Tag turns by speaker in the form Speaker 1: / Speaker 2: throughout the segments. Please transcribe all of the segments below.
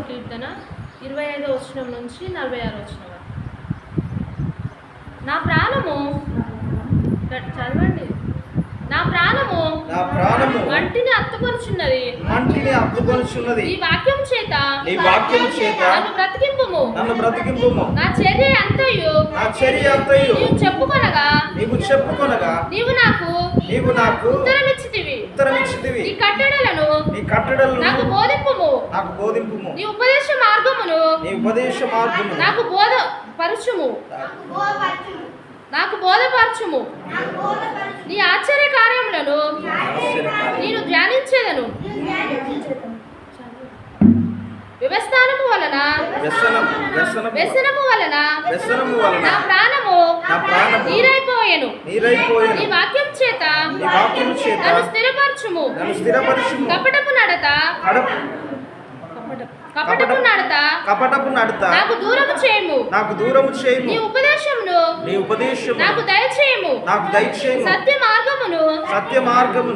Speaker 1: కీర్తన 25వ వచనం నుంచి 46వ వచనం వరకు. నా ప్రాణము చదవండి. నా ప్రాణము మంటిని అత్తుకొనుచున్నది. ఈ వాక్యం చేత నన్ను బ్రతికింపుము. నా చర్య అంతయు నీవు చెప్పుకొనగా నీవు నాకు ఉత్తరమిచ్చితివి. నీ కట్టడలను నాకు బోధింపుము. నీ ఉపదేశ మార్గమును నాకు బోధపరచుము. నీ ఆశ్చర్య కార్యములను నేను ధ్యానించేదను. వ్యసనము వలన నా ప్రాణము నీరైపోయెను. నీ వాక్యం చేత నన్ను స్థిరపరచుము. కపటపు నడత నాకు దూరము చేయము. నీ ఉపదేశమును నాకు దయచేయము. సత్య మార్గమును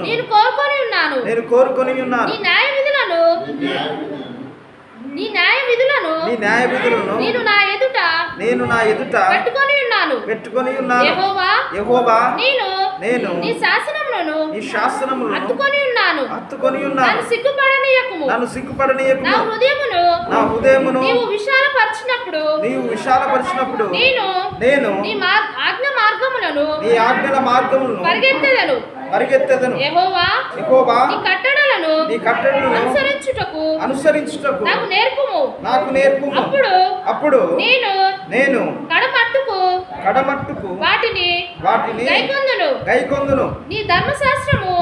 Speaker 1: నేను కోరుకొని ఉన్నాను. నీ న్యాయ విధులను నేను నా ఎదుట పెట్టుకొని ఉన్నాను. యెహోవా నేను నీ శాసనములను హత్తుకొని ఉన్నాను. నన్ను సిగ్గుపడనీయకుము. నా హృదయమును నీవు విశాలపరిచినప్పుడు నేను నీ ఆజ్ఞ మార్గములను పరిగెత్తెదను. యెహోవా నీ కట్టడలను అనుసరించుటకు నాకు నేర్పుము. అప్పుడు నేను కడమట్టుకు వాటిని గైకొందును. నీ ధర్మశాస్త్రము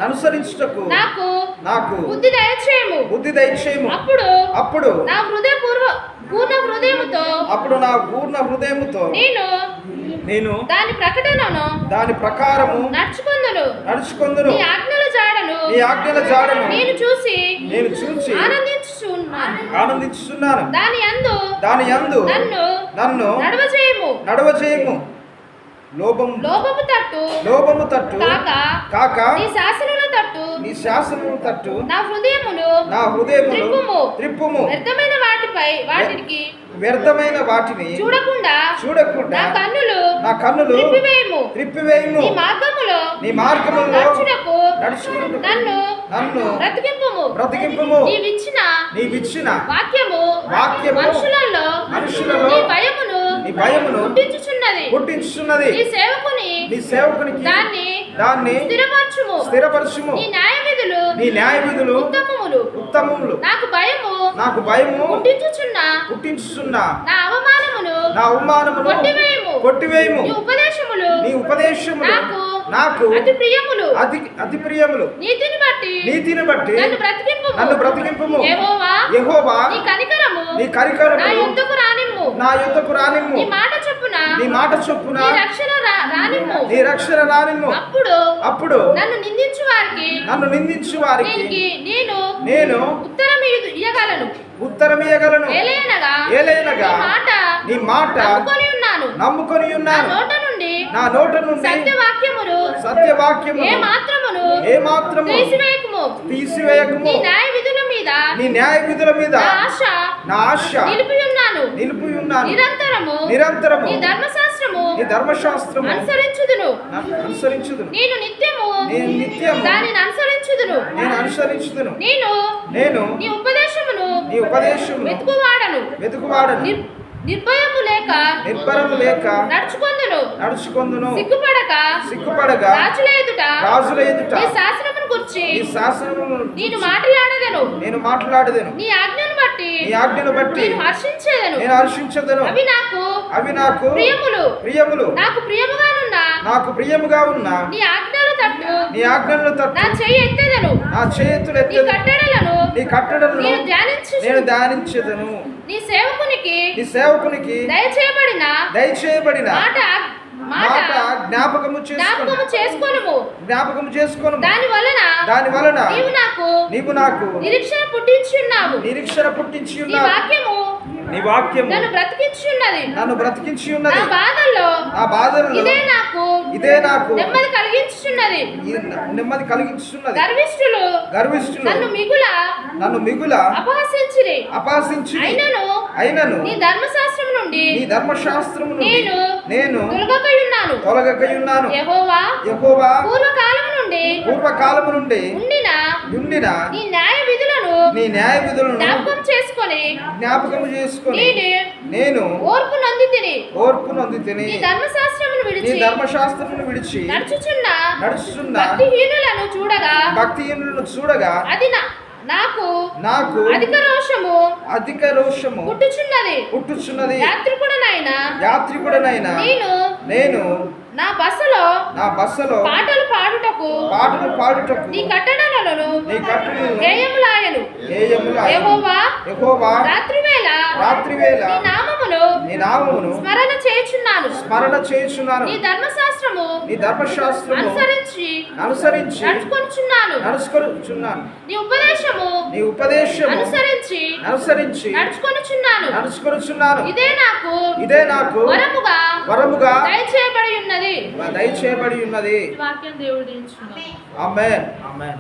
Speaker 1: అనుసరించుటకు నాకు బుద్ధి దయచేయము. అప్పుడు నా పూర్ణ హృదయముతో నేను దాని ప్రకారము నడుచుకొందును. నీ ఆజ్ఞల జాడను నేను చూసి ఆనందించుచున్నాను. దాని యందు నన్ను నడవజేయము. లోభము తట్టు కాక నీ శాసనముల తట్టు నా హృదయమును త్రిప్పుము. వ్యర్థమైన వాటిని చూడకుండా నా కన్నులు త్రిప్పివేయము. నీ మార్గములో నడుచుకుంటూ నన్ను బ్రతికింపుము. నీవిచ్చిన వాక్యము మనుషులలో నీ భయమును పుట్టించుచున్నది. నీ సేవకునికి దాన్ని స్థిరపరచుము. నీ న్యాయ విధులు ఉత్తమములు. నాకు భయము పుట్టించుచున్న నా అవమానమును కొట్టివేయము. నీ ఉపదేశములు నాకు అతి ప్రియములు. నీతిని బట్టి నన్ను బ్రతికింపుము. యెహోవా నీ కనికరము నా యొద్దకు రానిమ్ము. నీ మాట చొప్పున నీ రక్షణ రానిమ్ము. అప్పుడు నన్ను నిందించు వారికి నేను ఉత్తరమియ్యగలను. ఏలైనగా నీ మాట నమ్ముకొని ఉన్నాను. నా నోట నుండి సత్యవాక్యము ఏ మాత్రము తీసివేయకుము. నీ న్యాయ విధుల మీద నా ఆశ నిలిపి ఉన్నాను. నిరంతరము నీ ధర్మశాస్త్రము అనుసరించుదును. నేను నిత్యము దానిని అనుసరించుదును. నేను నీ ఉపదేశమును వెతుకువాడను. నిర్భయము లేక నడుచుకొందును. సిగ్గుపడక రాజుల ఎదుట ఈ శాసనమును గురించి నేను మాట్లాడదను. నీ ఆజ్ఞను బట్టి నేను హర్షించెదను. అవి నాకు ప్రియములు. నాకు ప్రియముగా ఉన్న నీ ఆజ్ఞలను తట్టు నా చేతులు నీ కట్టడలను నేను ధ్యానించెదను. నీ సేవకునికి దయచేయబడిన మాట జ్ఞాపకము చేసుకొనుము. దాని వలన నీవు నాకు నిరీక్షణ పుట్టించి ఉన్నావు. నీ వాక్యము నన్ను బ్రతికించి ఉన్నది. నా బాధల్లో
Speaker 2: ఇదే నాకు
Speaker 1: నెమ్మది కలిగించుచున్నది.
Speaker 2: నెమ్మది కలిగించుచున్నది.
Speaker 1: గర్విష్ఠులు నన్ను మిగుల అపహసించిరి. అయినను నీ ధర్మశాస్త్రము నుండి నేను తొలగకయున్నాను. యెహోవా పూర్వకాలము నుండి ఉండిన నీ న్యాయ విధులను జ్ఞాపకము చేసుకొని నేను ఓర్పు నొంది తిని నీ ధర్మశాస్త్రమును విడిచి నడుచుచున్న భక్తిహీనులను చూడగా అది నాకు అధిక రోషము పుట్టుచున్నది. యాత్రికుడనైనా నేను నా బస్సులో పాటలు పాడుటకు నీ కట్టడలను గేయములాయను. యెహోవా రాత్రివేళ నీ నామమును స్మరణ చేయుచున్నాను. నీ ధర్మశాస్త్రము అనుసరించి నడుచుకొనుచున్నాను. నీ ఉపదేశము అనుసరించి నడుచుకొనుచున్నాను. ఇదే నాకు వరముగా దయచేయబడి ఉన్నది.
Speaker 2: వాక్యం దేవుడు
Speaker 1: దీవించును.
Speaker 2: ఆమేన్.